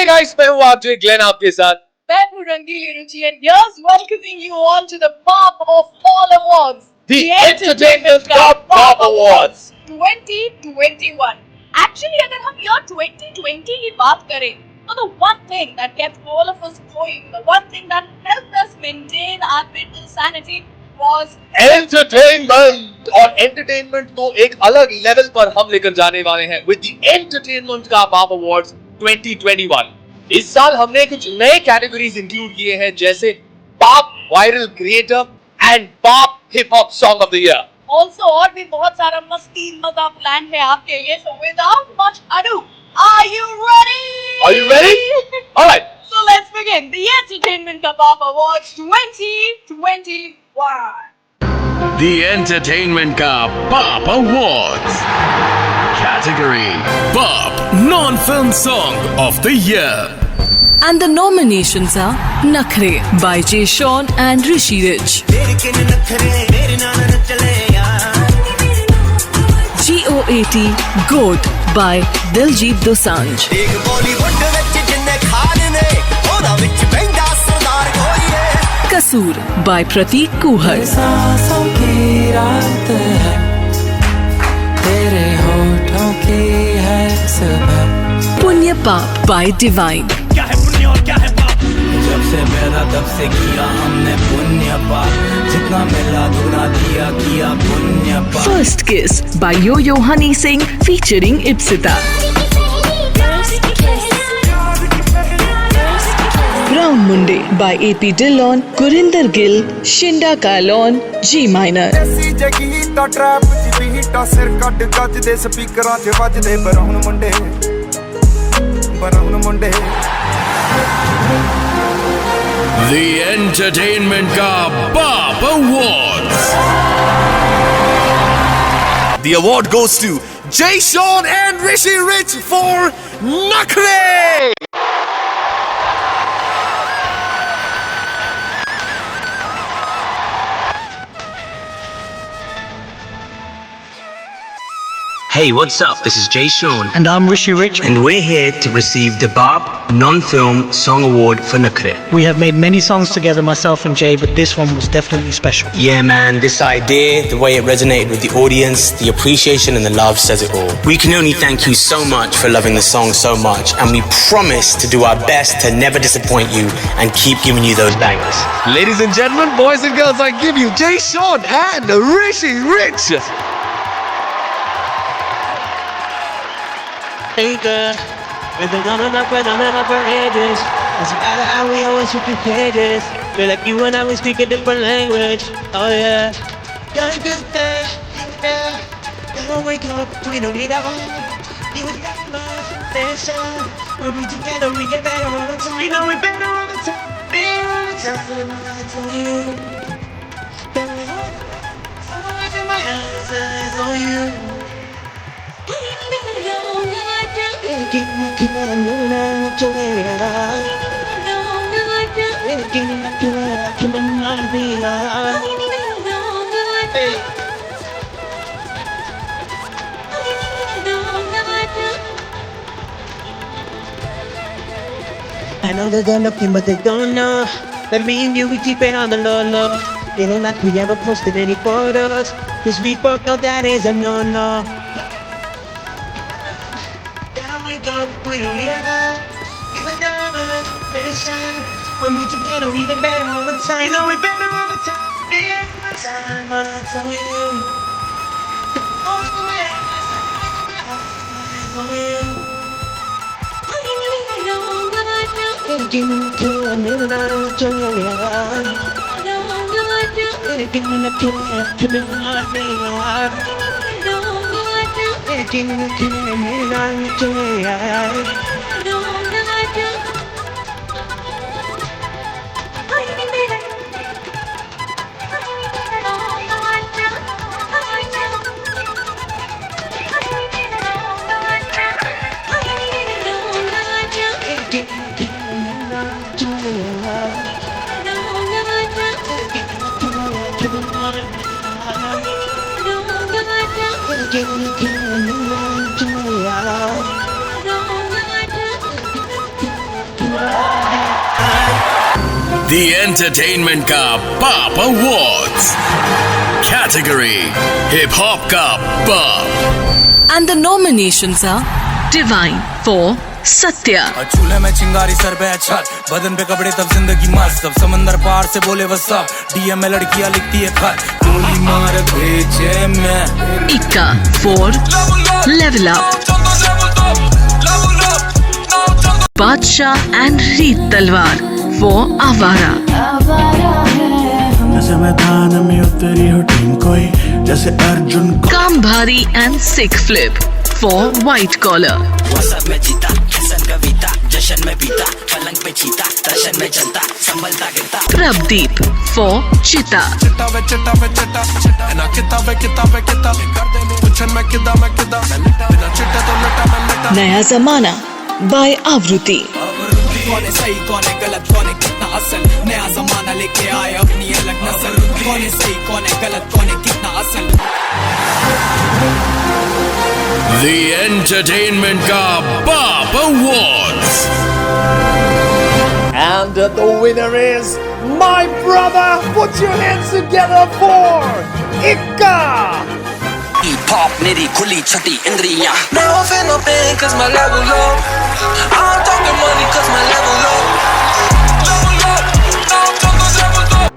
Guys, मैं हूँ RJ Glenn आपके साथ। मैं हूँ रंगीली रुचि and here's welcoming you all to the Pop of All Awards, The Entertainment Cup Pop Awards 2021. Actually, अगर हम year 2020 की बात करें, तो the one thing that kept all of us going, the one thing that helped us maintain our mental sanity was entertainment. और entertainment तो एक अलग लेवल पर हम लेकर जाने वाले हैं विद द एंटरटेनमेंट का पॉप अवार्ड्स 2021। इस साल हमने कुछ नए कैटेगरीज इंक्लूड किए हैं, जैसे pop viral creator and pop hip hop song of the year. also और भी बहुत सारा मस्ती मजा प्लान है आपके लिए। So without much ado, are you ready? Are you ready? All right. So let's begin the Entertainment Pop Awards 2021. The Entertainment का Pop Awards category Pop Non-Film Song of the Year. And the nominations are Nakhre by Jay Sean and Rishi Rich, GOAT Goat by Diljit Dosanjh, Kasoor by Prateek Kuhar, सांसों की रात है, तेरे होठों की है सुबह। Punya Paap by Divine, क्या है पुण्य और क्या है पाप? जब से पैदा तब से किया हमने पुण्य पाप, जितना मिला दुगना दिया किया पुण्य पाप। First Kiss by Yo-Yo Honey Singh featuring Ipsita, Brown Munde by AP Dillon, Gurinder Gill, Shinda Kailon, G Minor, ਦੇਸੀ ਜਗੀ ਤਾਂ ਟਰੈਪ ਚ ਵੀ ਹਿੱਟਾ ਸਿਰ ਕੱਢ ਗੱਜ ਦੇ ਸਪੀਕਰਾਂ 'ਚ ਵੱਜਦੇ ਬਰਾਉਨ ਮੁੰਡੇ The Entertainment का Pop Awards. The award goes to Jay Sean and Rishi Rich for Nakhre. Hey, what's up? This is Jay Sean, And I'm Rishi Rich. and we're here to receive the BAP Non-Film Song Award for Nakhre. We have made many songs together, myself and Jay, but this one was definitely special. Yeah, man, this idea, the way it resonated with the audience, the appreciation and the love says it all. We can only thank you so much for loving the song so much, and we promise to do our best to never disappoint you and keep giving you those bangers. Ladies and gentlemen, boys and girls, I give you Jay Sean and Rishi Rich. Hey girl, with the gun on up and I'm up her edges. Doesn't matter how we always switch pages. Feel like you and I we speak a different language. Oh yeah. Got a good day, yeah. Don't wake up, we don't need that one. You with that love, there's some. We'll be together, we get better all the time. We know we better all the time. My eyes on you. I know that they're looking, but they don't know that me and you, we keep it on the low. They don't like we ever posted any photos, 'cause we both know that is a no-no. Down we go, we don't need that. Even though there's time when we together, we get better all the time. You know we better all the time. Yeah, time on you. Oh, yeah. The Entertainment का Pop Awards. Category Hip Hop का Pop. And the nominations are Divine for Satya, चूल्हे में चिंगारी sir पे छत बदन पे कपड़े तब जिंदगी मस्त तब समंदर पार से बोले वो सब डीएम में लड़कियां लिखती है खत गोली मार भेजे मैं Ika for Level Up, Badshah and Reet Talwar for Avara, जैसे मैदान में उतरी हो टीम कोई जैसे Arjun Kambhari and Sikh Flip for White Collar, सब में जीता किसन कविता जश्न में बीता पलंग पे चीता दर्शन में चलता संभलता गिरता Prabdeep for Chita, चिट्टा वे चिट्टा वे चिट्टा ना किताबे किताबे किताबे कर दे पूछन मैं किदा बिना चिट्टे तो लटा मैं लटा Naya Zamana by Avruti, कौन है सही कौन है गलत कौन है कितना असल नया जमाना लेके आए अपनी अलग नस्ल कौन है सही कौन है गलत कौन है कितना असल The Entertainment का Pop Awards. And the winner is my brother. Put your hands together for Ika. Pop मेरी खुली छठी इंद्रियां I don't feel no pain cause my level low I don't talking money cause my level low Level up, now I'm talking level up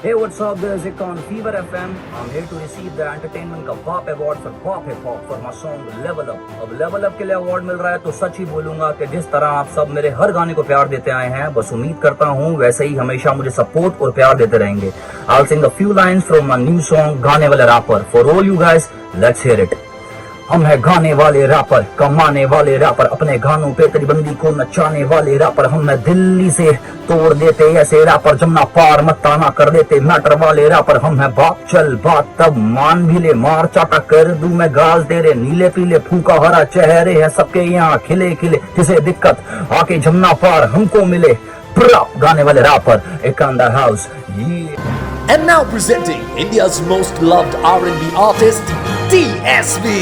Hey, what's up? This is Ika on Fever FM. I'm here to receive the Entertainment का Pop Award for Pop Hip Hop for my song Level Up. अब Level Up के लिए award मिल रहा है तो सच ही बोलूंगा कि जिस तरह आप सब मेरे हर गाने को प्यार देते आए हैं बस उम्मीद करता हूँ वैसे ही हमेशा मुझे सपोर्ट और प्यार देते रहेंगे. I'll sing a few lines from my new song गाने वाले wrapper. For all you guys, let's hear it. हम है गाने वाले रैपर कमाने वाले रैपर अपने गानों पे तेरी बंदी को नचाने वाले रैपर हम है दिल्ली से तोड़ देते ऐसे रैपर जमुना पार मताना कर देते मैटर वाले रैपर हम है बाप चल बात तब मान भी ले मार चाटा कर दूं मैं गाल तेरे नीले पीले फूका हरा चेहरे है सबके यहाँ खिले खिले किसे दिक्कत आके जमुना पार हमको मिले गाने वाले रैपर एक on the house. And now presenting India's most loved R&B artist, TSB.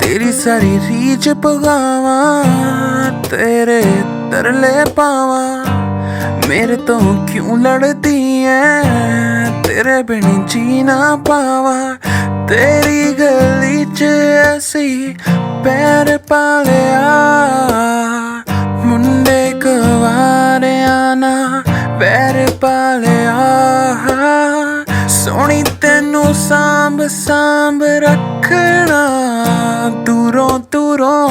तेरी सारी रीच पगावा तेरे तरले पावा मेरे तो क्यों लड़ती है तेरे बिन जी ना पावा तेरी गली च ऐसी पैर पालिया मुंडे कवारे आना पैर पालिया सोनी तेनू सांभ सांभ रखना दूरों दूरों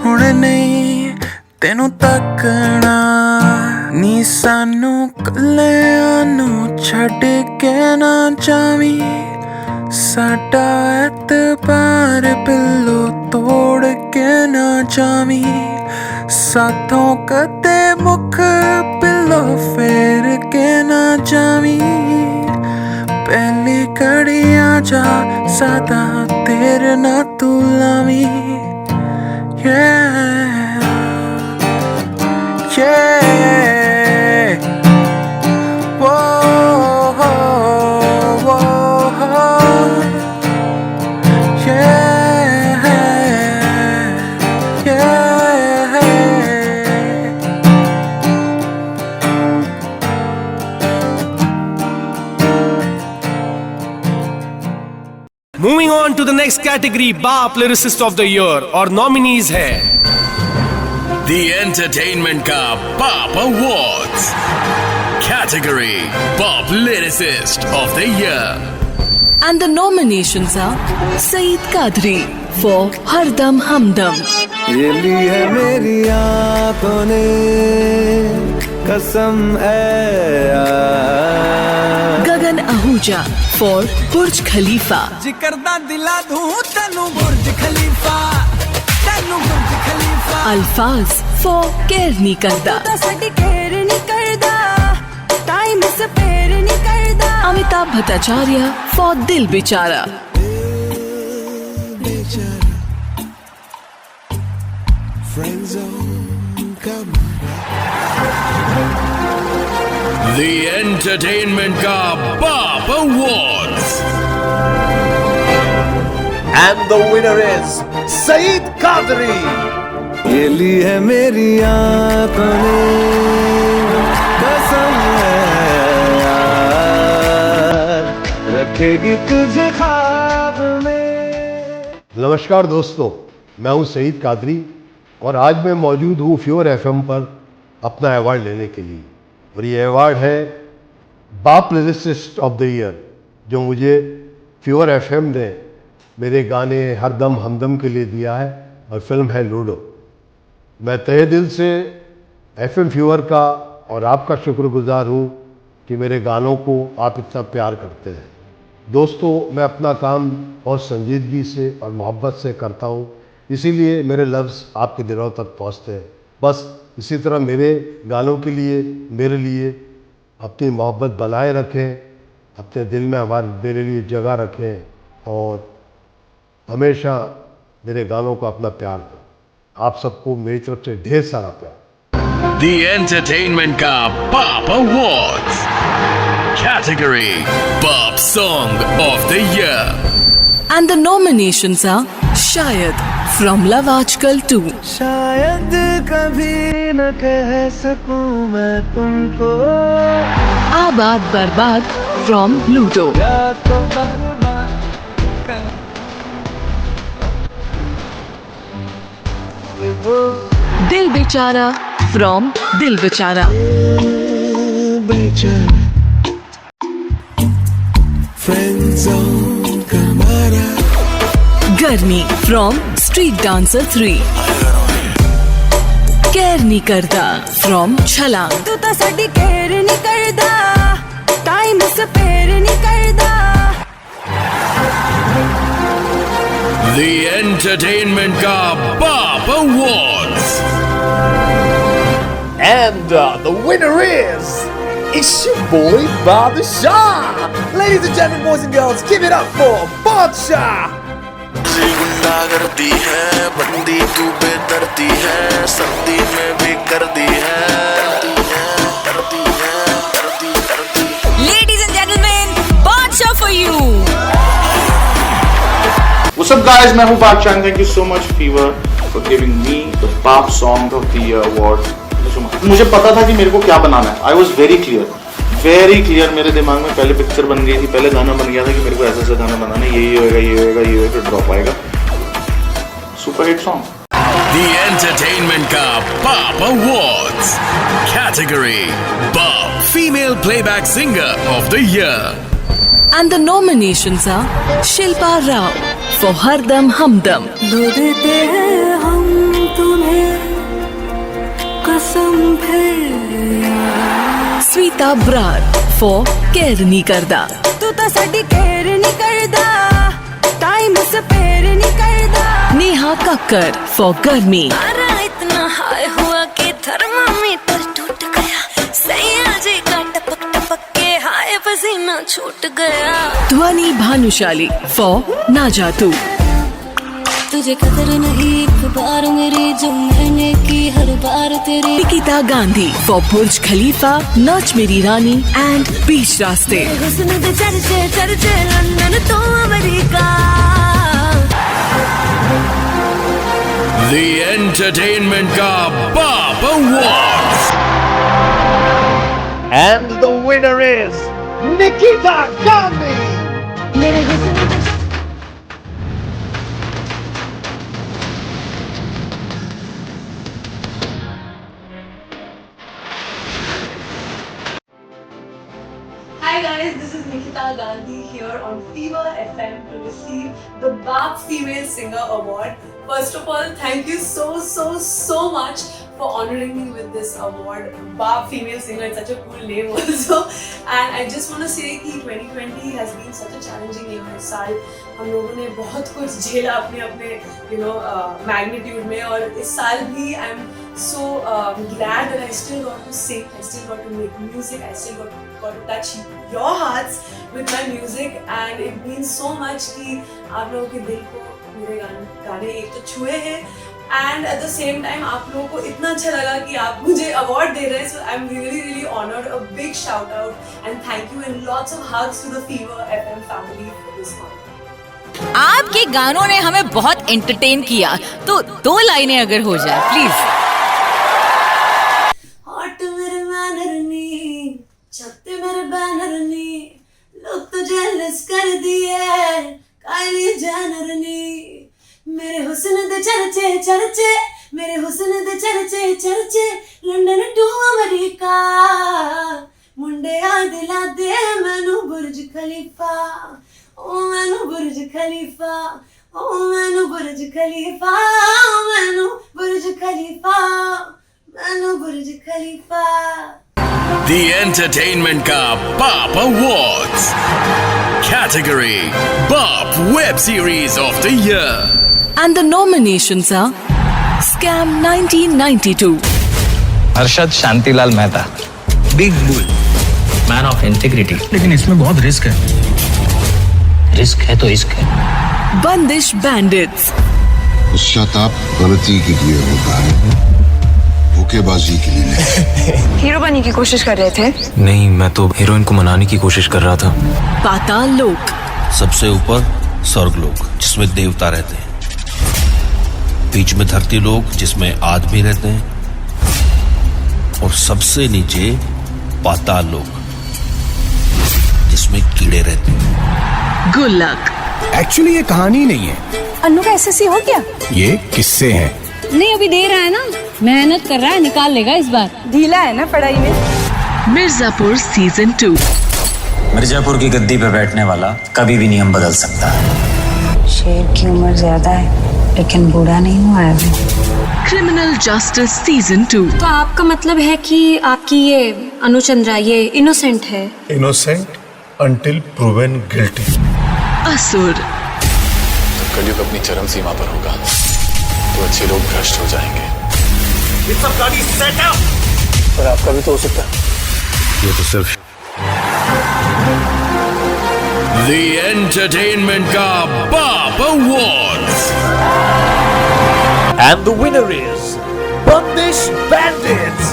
हुण नहीं तेनू तकना नी सानू कल्लियां नू छड्ड के ना जावी साडा एतबार पिल्लो तोड़ के ना जावी साथों कदे मुख पिल्लो फेर के ना जावी पहली कड़ियां जा सादा तेरे ना तू लावी Moving on to the next category, Bap Lyricist of the Year और nominees है The Entertainment का Pop Awards. Category Pop Lyricist of the Year. and the nominations are Saeed Kadri for Hardam Hamdam, ये ली है मेरी आँखों ने कसम है Gagan Ahuja for Burj Khalifa, जिकरदा दिला दूं तेनू बुर्ज खलीफा तेनू बुर्ज खलीफा Alfaz for Care Nahi Karda, Amitabh Bhattacharya for Dil Bichara, The Entertainment का Pop Awards. And the winner is Saeed Kadri. ये ली है मेरी आँखों ने तुझे ख्वाब में। नमस्कार दोस्तों, मैं हूं सईद कादरी और आज मैं मौजूद हूं फ्योर एफएम पर अपना अवार्ड लेने के लिए। और ये अवार्ड है बाप लिरिसिस्ट ऑफ द ईयर, जो मुझे फ्योर एफएम ने मेरे गाने हरदम हमदम के लिए दिया है, और फिल्म है लूडो। मैं तहे दिल से एफएम फ्योर का और आपका शुक्रगुजार हूँ कि मेरे गानों को आप इतना प्यार करते हैं। दोस्तों, मैं अपना काम बहुत संजीदगी से और मोहब्बत से करता हूँ, इसीलिए मेरे लफ्ज़ आपके दिलों तक पहुँचते हैं। बस इसी तरह मेरे गानों के लिए, मेरे लिए अपनी मोहब्बत बनाए रखें, अपने दिल में मेरे लिए जगह रखें और हमेशा मेरे गानों को अपना प्यार दें। आप सबको मेरी तरफ से ढेर सारा प्यार। The Entertainment का Pop Awards Category Pop Song of the Year. And the nominations are Shayad from Love Aajkal 2, शायद कभी न कह सकूं मैं तुमको, Abaad Barbaad from Ludo, या तो बर्बाद कर वो Dil Bechara from Dil Bechara, बेचैन फ्रेंड जोन का मारा, Garmi from Street Dancer 3, Care Nahi Karda from Chhalang, तू तो साडी केयर नहीं करदा, टाइम स्पेयर नहीं करदा। The Entertainment का Pop Awards. And the winner is it's your boy Badshah. Ladies and gentlemen, boys and girls, give it up for Badshah. गुंडा करती है बंदी तू बेदर्दी है, सर्दी में भी कर दी है, करती है। Ladies and gentlemen, Badshah for you. What's up guys, मैं हूँ बादशाह and thank you so much Fever for giving me the Pop Song of the Year award. मुझे पता था कि मेरे को क्या बनाना है. I was very clear. मेरे दिमाग में पहले पिक्चर बन गई थी, पहले गाना बन गया था कि मेरे को ऐसा गाना बनाना है, यही होएगा, फिर ड्रॉप आएगा. Super hit song. The Entertainment का Pop Awards Category Pop Female Playback Singer of the Year. and the nominations are Shilpa Rao for Hardam Hamdam, दो देते हैं हम तुम्हें कसम फिर, Sweeta Brar for Care Nahi Karda, तू तो साडी केयर नहीं करदा, टाइम स्पेयर नहीं करदा। Neha Kakkar for Garmi, पारा इतना हाई हुआ कि थर्मामीटर टूट गया, सैया जी का टपक टपक के हाय पसीना छूट गया। Dhwani Bhanushali for Na Ja Tu, तुझे कदर नहीं एक बार मेरी जो मैंने की हर बार तेरी। Nikita Gandhi for Burj Khalifa, Nach Meri Rani and Beach Raste, हुस्न दे चर्चे लंदन तो अमेरिका। The Entertainment का Pop Awards. And the winner is Nikita Gandhi. मेरे हुस्न दे Hi guys, this is Nikita Gandhi here on Fever FM to receive the BAP Female Singer Award. First of all, thank you so much for honoring me with this award. BAP Female Singer, it's such a cool name also. And I just want to say कि 2020 has been such a challenging year. इस साल हम लोगों ने बहुत कुछ झेला अपने magnitude में, और इस साल भी I'm so glad that I still got to sing, I still got to make music, I still got to touch your hearts with my music, and it means so much कि आप लोगों के दिल को मेरे गाने एक तो छुए हैं, and at the same time आप लोगों को इतना अच्छा लगा कि आप मुझे award दे रहे हैं. So I'm really honored. A big shout out and thank you and lots of hugs to the Fever FM family for this one. आपके गानों ने हमें बहुत एंटरटेन किया, तो 2 लाइनें अगर हो जाए प्लीज। हॉट मेरे मैनर नी, छत्ते मेरे बैनर नी, लोग तुझे रस कर दिए काली जानरनी मेरे हुस्न दे चर्चे चर्चे मेरे हुस्न दे चर्चे चर्चे लंदन टू अमेरिका मुंडे आ दिला दे मैनू बुर्ज खलीफा ओ मैनू बुर्ज खलीफा ओ मैनू बुर्ज खलीफा मैनू बुर्ज खलीफा मैनू बुर्ज खलीफा The Entertainment का Pop Awards Category Pop Web Series of the Year. And the nominations are Scam 1992, Arshad Shantilal Mehta, big bull, man of integrity. लेकिन इसमें बहुत रिस्क है। रिस्क है तो इश्क है। Bandish Bandits, पश्चाताप गलती के लिए होता है, धोखेबाजी के लिए नहीं। हीरो बनने की कोशिश कर रहे थे? नहीं, मैं तो हीरोइन को मनाने की कोशिश कर रहा था। पाताल लोक, सबसे ऊपर स्वर्गलोक जिसमें देवता रहते हैं, बीच में धरती लोक जिसमें आदमी रहते हैं, और सबसे नीचे पाताल लोक जिसमें कीड़े रहते हैं। गुल्लक। एक्चुअली ये कहानी नहीं है। अन्नू का एसएससी हो गया? ये किस्से हैं। नहीं, अभी दे रहा है ना, मेहनत कर रहा है, निकाल लेगा इस बार। ढीला है ना पढ़ाई में। मिर्जापुर सीजन 2। मिर्जापुर की गद्दी पे बैठने वाला कभी भी नियम बदल सकता है। शेर की उम्र ज्यादा है लेकिन बूढ़ा नहीं हुआ है अभी। Criminal justice season 2। तो आपका मतलब है कि आपकी ये अनुचंद्रा ये इनोसेंट है? Innocent until proven guilty. असुर। कलयुग अपनी चरम सीमा पर होगा तो अच्छे लोग भ्रष्ट हो जाएंगे। ये सब गाड़ी सेट अप। पर आपका भी तो हो सकता है। ये तो सिर्फ The Entertainment का Pop Awards. And the winner is Bandish Bandits.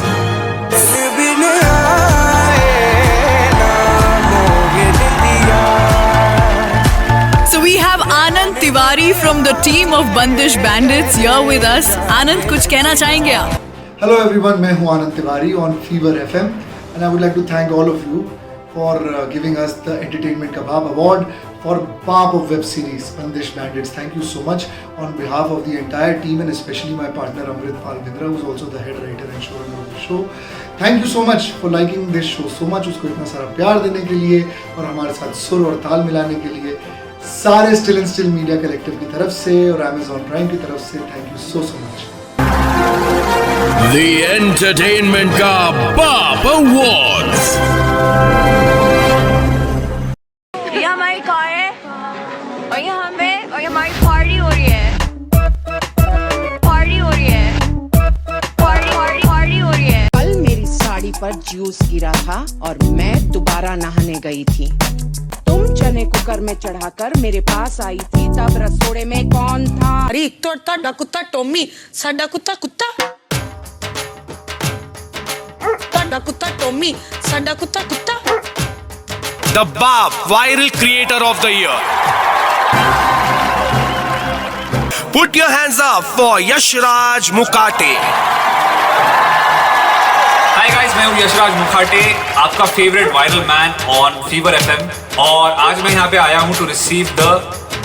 So we have Anand Tiwari from the team of Bandish Bandits here with us. Anand, कुछ कहना चाहेंगे आप? Hello everyone, मैं हूँ आनंद Tiwari on Fever FM and I would like to thank all of you for giving us the Entertainment का Baap Award for Baap of web series Bandish Bandits. Thank you so much on behalf of the entire team and especially my partner Amrit Pal Bindra, who's also the head writer and showrunner of the show. Thank you so much for liking this show so much. उसको इतना सारा प्यार देने के लिए और हमारे साथ सुर और ताल मिलाने के लिए सारे still and still media collective की तरफ से और Amazon Prime की तरफ से thank you so much. The Entertainment का Pop Awards. ये हमारी कार है और ये हमें और ये हमारी पार्टी हो रही है। पार्टी हो रही है। पार्टी हो रही है। कल मेरी साड़ी पर जूस गिरा था और मैं दोबारा नहाने गई थी। तुम चने कुकर में चढ़ाकर मेरे पास आई थी, तब रसोड़े में कौन था? अरे एक तो था कुत्ता टॉमी, साडा कुत्ता कुत्ता कुत्ता टॉमी, साडा कुत्ता कुत्ता। The Baap Viral Creator of the Year. Put your hands up for Yashraj Mukate. Hi guys, मैं हूँ यशराज मुखाटे, आपका favourite viral man on Fever FM, और आज मैं यहाँ पे आया हूँ टू रिसीव द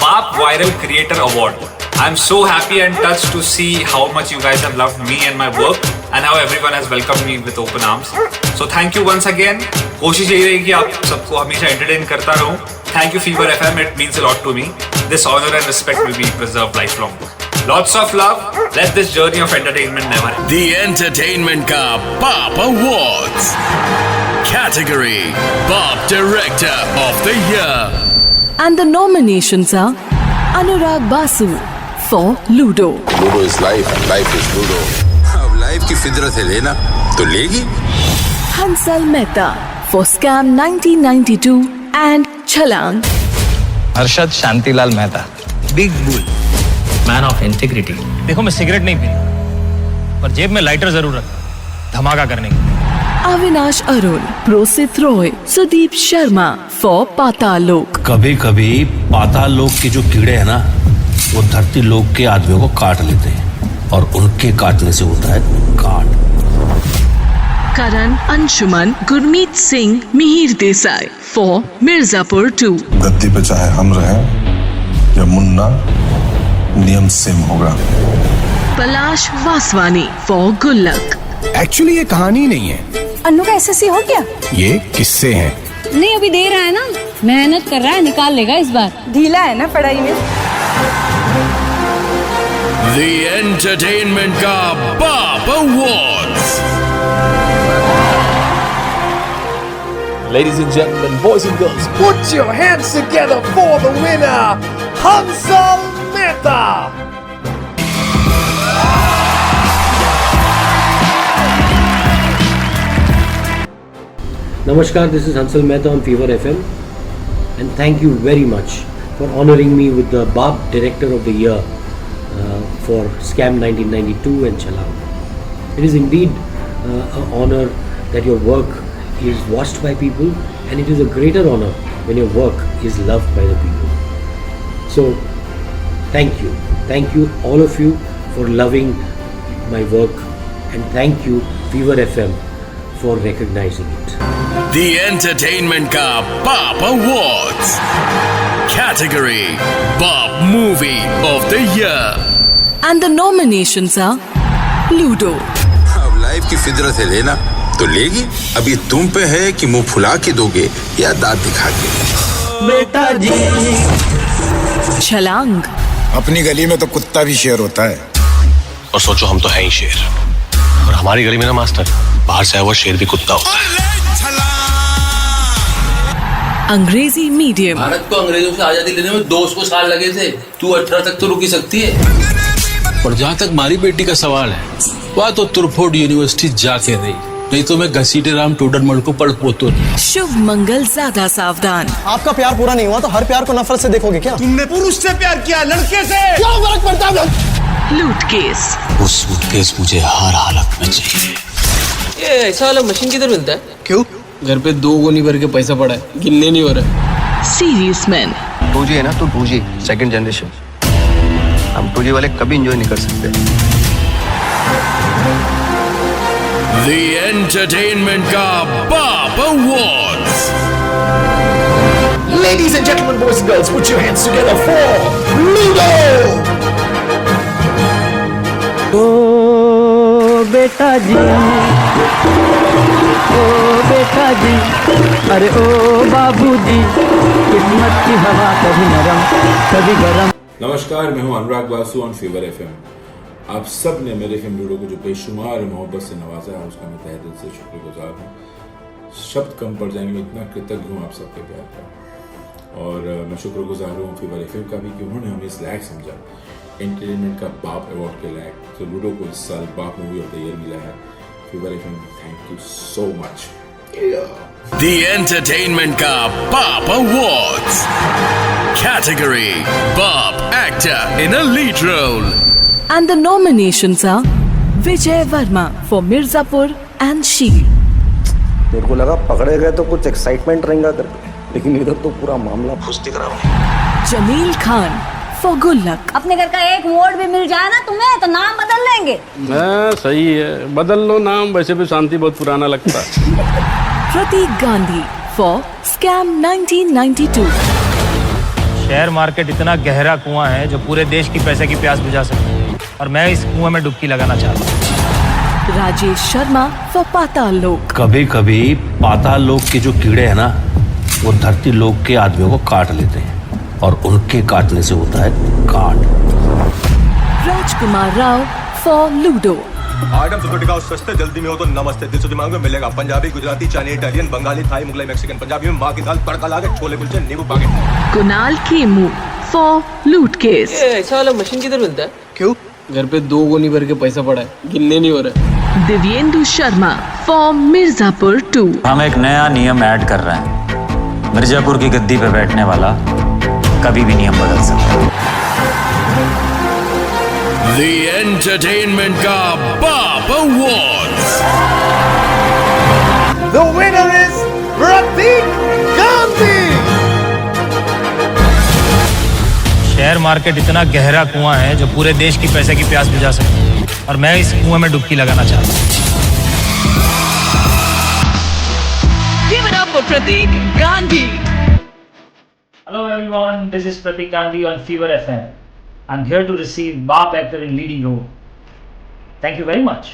बाप viral creator award. I am so happy and touched to see how much you guys have loved me and my work and how everyone has welcomed me with open arms. So thank you once again. कोशिश यही रहेगी कि आप सबको हमेशा entertain करता रहूं। Thank you Fever FM, it means a lot to me. This honour and respect will be preserved life long. Lots of love. Let this journey of entertainment never end. The Entertainment का Pop Awards Category Pop Director of the Year. And the nominations are Anurag Basu for Ludo. Ludo is life and life is Ludo. अब life की फितरत है, लेना तो लेगी। Hansal Mehta for Scam 1992 and Chalang. Arshad Shantilal Mehta, big bull, man of integrity. देखो, मैं cigarette नहीं पीता पर जेब में लाइटर जरूर रखता, धमाका करने की। Avinash Arun, Prosit Roy, Sudeep Sharma for Patal Lok. कभी कभी पाताल लोक के जो कीड़े हैं ना, वो धरती लोक के आदमियों को काट लेते हैं और उनके काटने से होता है काट। Karan Anshuman, Gurmeet Singh, Mihir Desai for Mirzapur 2. गद्दी पे चाहे हम रहें या मुन्ना, नियम सेम होगा। Palash Vaswani for Gullak. Actually ये कहानी नहीं है, अन्नू का एसएससी हो गया? ये किस्से हैं। नहीं, अभी दे रहा है ना, मेहनत कर रहा है, निकाल लेगा इस बार। ढीला है ना पढ़ाई में। The Entertainment का Pop Awards. Ladies and gentlemen, boys and girls, put your hands together for the winner, Hansal Mehta. Namaskar, this is Hansal Mehta on Fever FM, and thank you very much for honoring me with the BAP Director of the Year for Scam 1992 and Chalan. It is indeed an honor that your work is watched by people, and it is a greater honor when your work is loved by the people. So, thank you all of you for loving my work, and thank you Fever FM for recognizing it. The Entertainment का Pop Awards. Category Pop Movie of the Year. And the nominations are Ludo. अब life की फितरत है, लेना तो लेगी। अभी तुम पे है कि मुंह फुला के दोगे या दांत दिखा के। बेटा जी। छलांग। अपनी गली में तो कुत्ता भी शेर होता है। और सोचो हम तो हैं ही शेर, और हमारी गली में ना मास्टर, बाहर से आया हुआ शेर भी कुत्ता होता है। अंग्रेजी मीडियम। भारत को अंग्रेजों से आजादी लेने में 200 साल लगे थे, तू 18 तक तो रुक ही सकती है। और जहाँ तक हमारी बेटी का सवाल है, वह तो तुरफोर्ड यूनिवर्सिटी जाके रही, नहीं तो मैं घसीटे राम टोडरमल को पढ़ पोतो नहीं। शुभ मंगल ज्यादा सावधान। आपका प्यार पूरा नहीं हुआ तो हर प्यार को नफरत से देखोगे क्या? तुमने पुरुष से प्यार किया, लड़के से क्या फर्क पड़ता है? लूट केस। वो सूटकेस मुझे हर हालत में चाहिए। ये ऐसा वाला मशीन किधर मिलता है? क्यों? घर पे 2 गोनी भर के पैसा पड़ा है, गिनने नहीं हो रहा। Serious man. 2G है ना, तो 2G सेकंड जनरेशन। हम 2G वाले कभी एंजॉय नहीं कर सकते। The Entertainment का Pop Awards. Ladies and gentlemen, boys and girls, put your hands together for Ludo. ओ बेटा जी, ओ बेटा जी, अरे ओ बाबूजी, किस्मत की हवा कभी नरम कभी गरम। नमस्कार, मैं हूं अनुराग बासु ऑन फीवर एफएम। आप सब ने मेरे फिल्म लूडो को जो बेशुमार मोहब्बत से नवाजा है, उसका मैं तहे दिल से शुक्रगुजार हूँ। शब्द कम पड़ जाएंगे, मैं इतना कृतज्ञ हूँ आप सबके प्यार का। और मैं शुक्रगुजार हूँ फीवर एफएम का भी कि उन्होंने हमें इस लायक समझा, एंटरटेनमेंट का बाप अवार्ड के लायक। तो लूडो को इस साल बाप मूवी ऑफ द ईयर मिला है। Fever FM, thank you so much. The Entertainment का Pop Awards. Category Pop Actor in a Lead Role. And the nominations are Vijay Verma for Mirzapur and She. मेरे को लगा पकड़े गए तो कुछ एक्साइटमेंट रहेगा करके, लेकिन इधर तो पूरा मामला फुस दिख रहा है। Jameel Khan for Gullak. अपने घर का एक वोट भी मिल जाए ना तुम्हें तो नाम बदल लेंगे। सही है, बदल लो नाम, वैसे भी शांति बहुत पुराना लगता है। Pratik Gandhi for Scam 1992. Share market इतना गहरा कुआं है जो पूरे देश की पैसे की प्यास बुझा सकता है, और मैं इस कुएं में डुबकी लगाना चाहता हूँ। राजेश शर्मा for पाताल लोक. कभी कभी पाताल लोक के जो कीड़े हैं ना, वो धरती लोक के आदमियों को काट लेते हैं, और उनके काटने से होता है काट। Rajkummar Rao for Ludo. Item super टिकाऊ, सस्ते जल्दी में हो तो नमस्ते दिल से दिमाग में मिलेगा। Punjabi, Gujarati, Chinese, Italian, Bengali, Thai, Mughlai, Mexican. Punjabi में माँ की दाल तड़का लाके, छोले कुलचे, नींबू पाके। Kunal Khemu for Loot Case. ये ऐसा वाला मशीन किधर मिलता है? क्यों? घर पे 2 गोनी भर के पैसा पड़ा है, गिनने नहीं हो रहा। दिव्येंदु शर्मा for मिर्जापुर 2. हम एक नया नियम ऐड कर रहे हैं। मिर्जापुर की गद्दी पे बैठने वाला कभी भी नियम बदल सकता है। The Entertainment का Pop Awards. The winner is Pratik Gandhi. Share market इतना गहरा कुआं है जो पूरे देश की पैसे की प्यास बुझा सकता है, और मैं इस कुएं में डुबकी लगाना चाहता हूँ। Give it up for Pratik Gandhi. Hello everyone, this is Pratik Gandhi on Fever FM. I'm here to receive Baap actor in leading role. Thank you very much.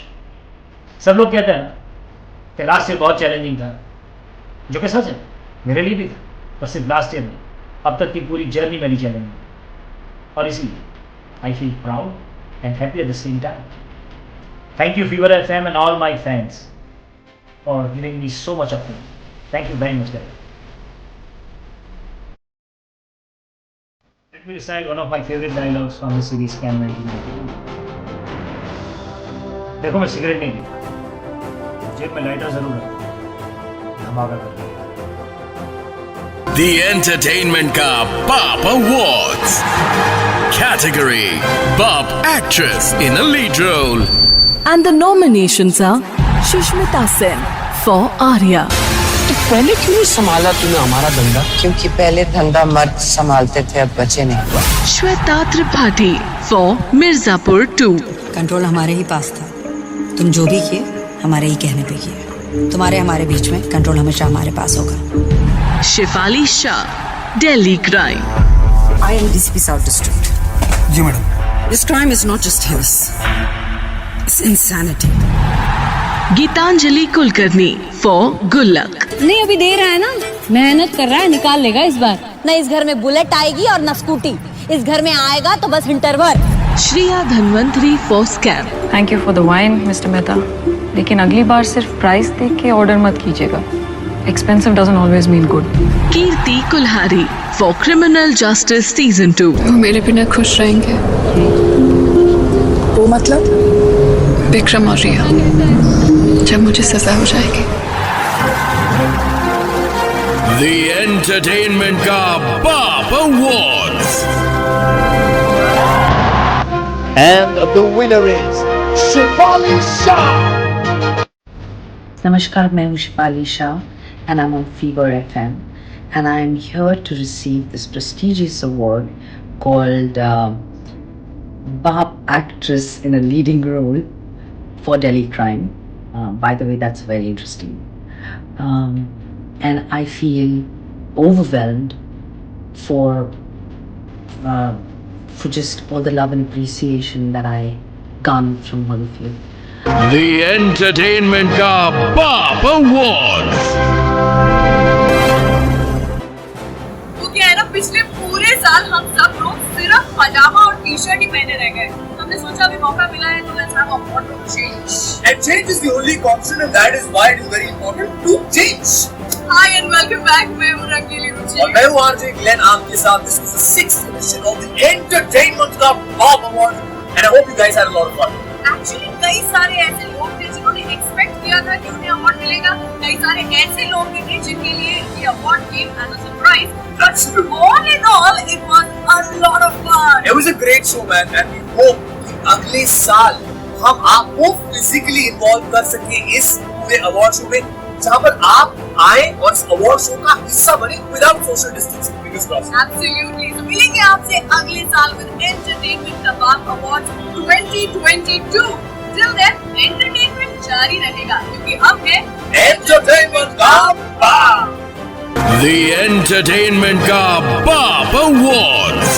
सब लोग कहते हैं ना कि लास्ट ईयर बहुत चैलेंजिंग था, जो कि सच है, मेरे लिए भी था, पर सिर्फ लास्ट ईयर नहीं, अब तक की पूरी जर्नी मेरी चैलेंजिंग, और इसलिए I feel proud and happy at the same time. Thank you Fever FM and all my fans for giving me so much of me. Thank you very much guys. Let me recite one of my favorite dialogues from the series Scam 1992. देखो मैं cigarette नहीं पीता, जेब में lighter जरूर है, धमाका कर The Entertainment का Baap Awards. Category Baap Actress in a Lead Role. And the nominations are Shushmita Sen for Arya. तो पहले क्यों नहीं संभाला तूने हमारा धंधा? क्योंकि पहले धंधा मर्द संभालते थे, अब बचे नहीं। Shweta Tripathi for Mirzapur 2. Control हमारे ही पास था, तुम जो भी किए हमारे ही कहने पे किए। तुम्हारे हमारे बीच में कंट्रोल हमेशा हमारे पास होगा। Shefali Shah, Delhi Crime. I am DCP South District. जी madam. This crime is not just heinous, it's insanity. Geetanjali Kulkarni for Gullak. नहीं अभी दे रहा है ना, मेहनत कर रहा है, निकाल लेगा इस बार। न इस घर में बुलेट आएगी और न स्कूटी, इस घर में आएगा तो बस interval. Shriya Dhanvantri for Scam. Thank you for the wine, Mr. Mehta. लेकिन अगली बार सिर्फ प्राइस देख के ऑर्डर मत कीजिएगा। Expensive doesn't always mean good. Kirti Kulhari for Criminal Justice Season 2. वो मेरे बिना खुश रहेंगे। वो मतलब? विक्रम और रिया, जब मुझे सजा हो जाएगी। The Entertainment का Baap Awards. And the winner is Shefali Shah. नमस्कार, मैं हूँ Shefali Shah and I'm on Fever FM and I'm here to receive this prestigious award called Baap Actress in a Leading Role for Delhi Crime. By the way, that's very interesting. And I feel overwhelmed for just all the love and appreciation that I garnered from all of you. The Entertainment का Baap Awards. वो क्या है ना, पिछले पूरे साल हम सब लोग सिर्फ पजामा और टी शर्ट ही पहने रह गए। हमने सोचा अभी मौका मिला है तो let's have a wardrobe change. And change is the only constant, and that is why it is very important to change. Hi and welcome back. मैं हूँ रंगीली रुचि और मैं हूँ आरजे ग्लेन आपके साथ। This is the 6th edition of the Entertainment का Baap Awards, and I hope you guys had a lot of fun. Actually कई सारे ऐसे लोग थे जिन्होंने एक्सपेक्ट किया था कि उन्हें अवार्ड मिलेगा, कई सारे ऐसे लोग भी थे जिनके लिए ये award came as a surprise. That's true. All in all, it was a lot of fun. It was a great show, man, and we hope कि अगले साल हम आपको फिजिकली इन्वॉल्व कर सके इस पूरे अवार्ड शो में, जहाँ पर आप आए और इस अवार्ड शो का हिस्सा बने विदाउट सोशल डिस्टेंसिंग। Absolutely. तो मिलेंगे आपसे अगले साल with Entertainment का Baap Awards 2022. Till then, entertainment जारी रहेगा क्योंकि हम हैं Entertainment का Baap. The Entertainment का Baap Awards.